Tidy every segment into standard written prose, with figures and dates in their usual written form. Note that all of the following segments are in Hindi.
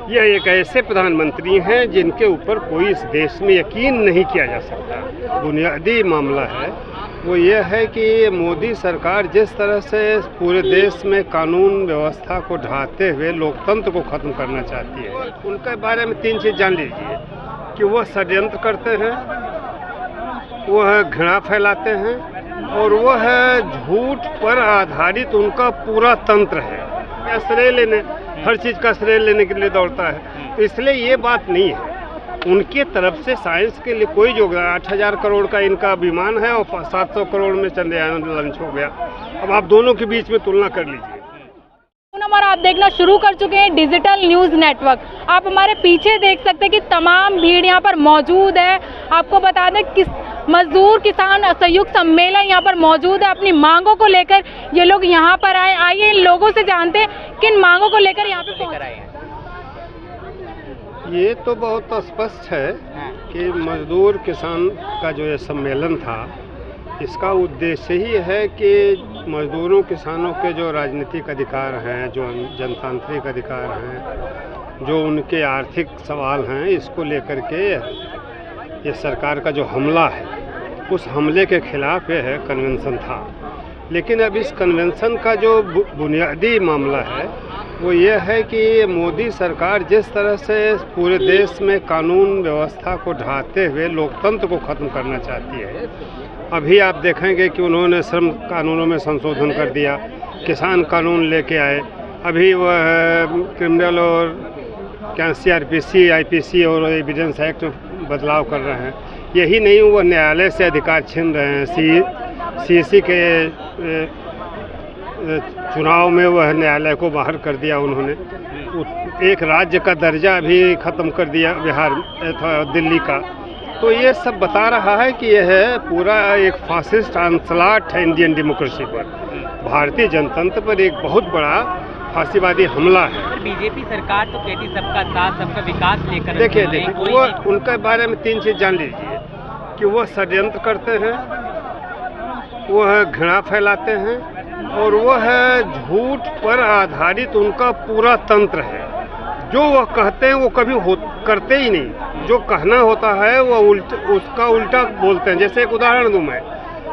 यह एक ऐसे प्रधानमंत्री हैं जिनके ऊपर कोई इस देश में यकीन नहीं किया जा सकता। बुनियादी मामला है वो ये है कि मोदी सरकार जिस तरह से पूरे देश में कानून व्यवस्था को ढाते हुए लोकतंत्र को ख़त्म करना चाहती है, उनके बारे में 3 चीज़ जान लीजिए कि वह षड्यंत्र करते हैं, वह घृणा फैलाते हैं और वह झूठ पर आधारित उनका पूरा तंत्र है। श्रेय लेने, हर चीज़ का श्रेय लेने के लिए दौड़ता है। तो इसलिए ये बात नहीं है उनके तरफ से साइंस के लिए कोई योगदान। 8,000 करोड़ का इनका विमान है और 700 करोड़ में चंद्रयान लॉन्च हो गया। अब आप दोनों के बीच में तुलना कर लीजिए। हमारा आप देखना शुरू कर चुके हैं डिजिटल न्यूज़ नेटवर्क। आप हमारे पीछे देख सकते हैं कि तमाम भीड़ यहाँ पर मौजूद है। आपको बता दें किस मजदूर किसान संयुक्त सम्मेलन यहाँ पर मौजूद है। अपनी मांगों को लेकर ये लोग यहाँ पर आए। आइए इन लोगों से जानते हैं किन मांगों को लेकर यहाँ पे पहुँच रहे हैं। ये तो बहुत स्पष्ट है कि मजदूर किसान का जो ये सम्मेलन था, इसका उद्देश्य ही है कि मजदूरों किसानों के जो राजनीतिक अधिकार हैं, जो जनतांत्रिक अधिकार हैं, जो उनके आर्थिक सवाल हैं, इसको लेकर के ये सरकार का जो हमला है, उस हमले के खिलाफ ये है कन्वेंशन था। लेकिन अब इस कन्वेंशन का जो बुनियादी मामला है वो ये है कि मोदी सरकार जिस तरह से पूरे देश में कानून व्यवस्था को ढाते हुए लोकतंत्र को ख़त्म करना चाहती है। अभी आप देखेंगे कि उन्होंने श्रम कानूनों में संशोधन कर दिया, किसान कानून लेके आए, अभी वह क्रिमिनल और क्या CRPC, IPC और एविडेंस एक्ट में बदलाव कर रहे हैं। यही नहीं, वह न्यायालय से अधिकार छीन रहे हैं। CEC के चुनाव में वह न्यायालय को बाहर कर दिया उन्होंने। एक राज्य का दर्जा भी ख़त्म कर दिया बिहार दिल्ली का। तो ये सब बता रहा है कि यह पूरा एक फासिस्ट आंसलाट है इंडियन डेमोक्रेसी पर, भारतीय जनतंत्र पर एक बहुत बड़ा फांसीवादी हमला है। बीजेपी सरकार तो कहती सबका साथ सबका विकास लेकर। देखिए वो उनके बारे में 3 चीज़ जान लीजिए कि वह षड्यंत्र करते हैं, वह घृणा फैलाते हैं और वह झूठ पर आधारित उनका पूरा तंत्र है। जो वह कहते हैं वो कभी करते ही नहीं। जो कहना होता है वो उसका उल्टा बोलते हैं। जैसे एक उदाहरण दूं मैं,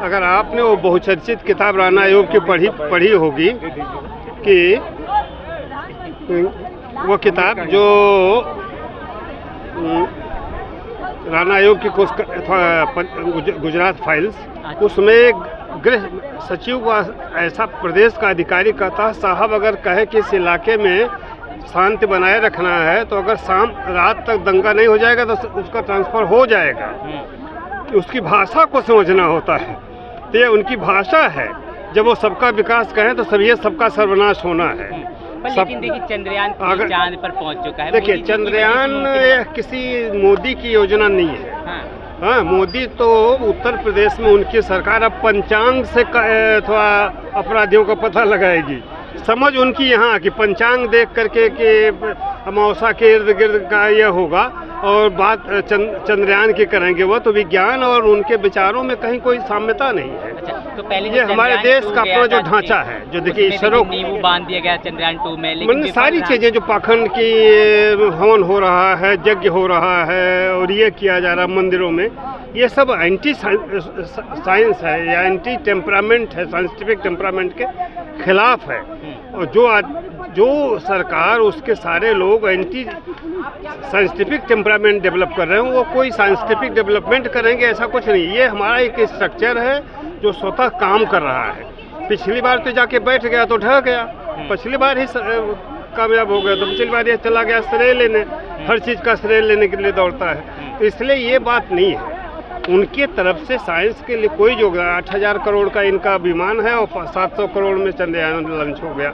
अगर आपने वो बहुचर्चित किताब राणा आयोग की पढ़ी होगी कि वो किताब जो राणा आयोग की गुजरात फाइल्स, उसमें गृह सचिव का ऐसा प्रदेश का अधिकारी कहता है, साहब अगर कहे कि इस इलाके में शांति बनाए रखना है तो अगर रात तक दंगा नहीं हो जाएगा तो उसका ट्रांसफ़र हो जाएगा। उसकी भाषा को समझना होता है। तो ये उनकी भाषा है। जब वो सबका विकास कहें तो सब ये सबका सर्वनाश होना है। लेकिन देखिए चंद्रयान चांद पर पहुंच चुका है। देखिए चंद्रयान किसी मोदी की योजना नहीं है। हाँ, मोदी तो उत्तर प्रदेश में उनकी सरकार अब पंचांग से थोड़ा अपराधियों का पता लगाएगी। समझ उनकी यहाँ कि पंचांग देख करके कि अमावस्या के इर्द गिर्द का यह होगा और बात चंद्रयान की करेंगे। वो तो विज्ञान और उनके विचारों में कहीं कोई साम्यता नहीं है। अच्छा, तो पहले ये हमारे देश का अपना जो ढांचा है, जो देखिए ईश्वरों नींबू बांध दिया गया चंद्रयान 2 में, लेकिन सारी चीज़ें जो पाखंड की हवन हो रहा है, यज्ञ हो रहा है और ये किया जा रहा है मंदिरों में, ये सब एंटी साइंस है या एंटी टेम्परामेंट है, साइंटिफिक टेम्परामेंट के खिलाफ है। और जो सरकार उसके सारे लोग एंटी साइंटिफिक टेम्परामेंट डेवलप कर रहे हैं, वो कोई साइंटिफिक डेवलपमेंट करेंगे ऐसा कुछ नहीं। ये हमारा एक स्ट्रक्चर है जो स्वतः काम कर रहा है। पिछली बार तो जाके बैठ गया तो ढह गया, पिछली बार ही कामयाब हो गया तो पिछली बार ये चला गया श्रेय लेने, हर चीज़ का श्रेय लेने के लिए दौड़ता है। तो इसलिए ये बात नहीं है उनके तरफ से साइंस के लिए कोई योगदान। 8,000 करोड़ का इनका विमान है और 700 करोड़ में चंद्रयान लॉन्च हो गया।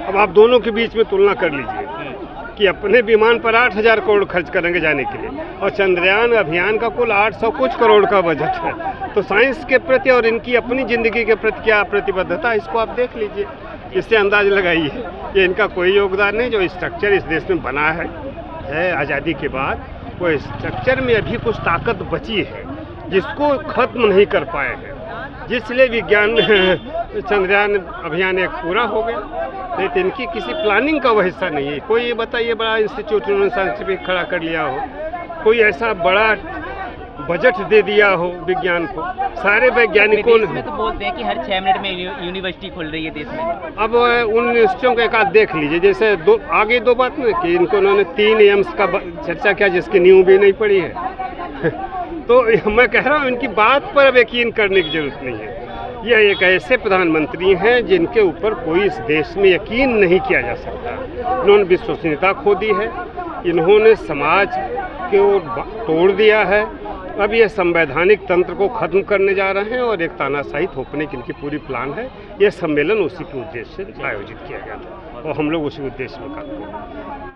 अब आप दोनों के बीच में तुलना कर लीजिए कि अपने विमान पर 8,000 करोड़ खर्च करेंगे जाने के लिए और चंद्रयान अभियान का कुल 800 कुछ करोड़ का बजट है। तो साइंस के प्रति और इनकी अपनी ज़िंदगी के प्रति क्या प्रतिबद्धता, इसको आप देख लीजिए, इससे अंदाज लगाइए। ये इनका कोई योगदान नहीं। जो स्ट्रक्चर इस देश में बना है आज़ादी के बाद, वो स्ट्रक्चर में अभी कुछ ताकत बची है जिसको ख़त्म नहीं कर पाए हैं, जिसलिए विज्ञान में चंद्रयान अभियान एक पूरा हो गया। नहीं तो इनकी किसी प्लानिंग का वो हिस्सा नहीं है। कोई ये बताइए बड़ा इंस्टीट्यूट उन्होंने साइंटिफिक खड़ा कर लिया हो, कोई ऐसा बड़ा बजट दे दिया हो विज्ञान को, सारे वैज्ञानिकों विदेश में तो बोलते हैं कि हर 6 मिनट में यूनिवर्सिटी खुल रही है देश में। अब उन यूनिवर्सिटियों का एक आध देख लीजिए, जैसे आगे दो बात ना कि इनको उन्होंने 3 एम्स का चर्चा किया जिसकी नींव भी नहीं पड़ी है तो मैं कह रहा हूँ इनकी बात पर अब यकीन करने की जरूरत नहीं है। यह एक ऐसे प्रधानमंत्री हैं जिनके ऊपर कोई इस देश में यकीन नहीं किया जा सकता। इन्होंने विश्वसनीयता खो दी है, इन्होंने समाज को तोड़ दिया है। अब ये संवैधानिक तंत्र को खत्म करने जा रहे हैं और एक तानाशाही थोपने की इनकी पूरी प्लान है। यह सम्मेलन उसी के उद्देश्य से आयोजित किया गया था और हम लोग उसी उद्देश्य में काम कर रहे हैं।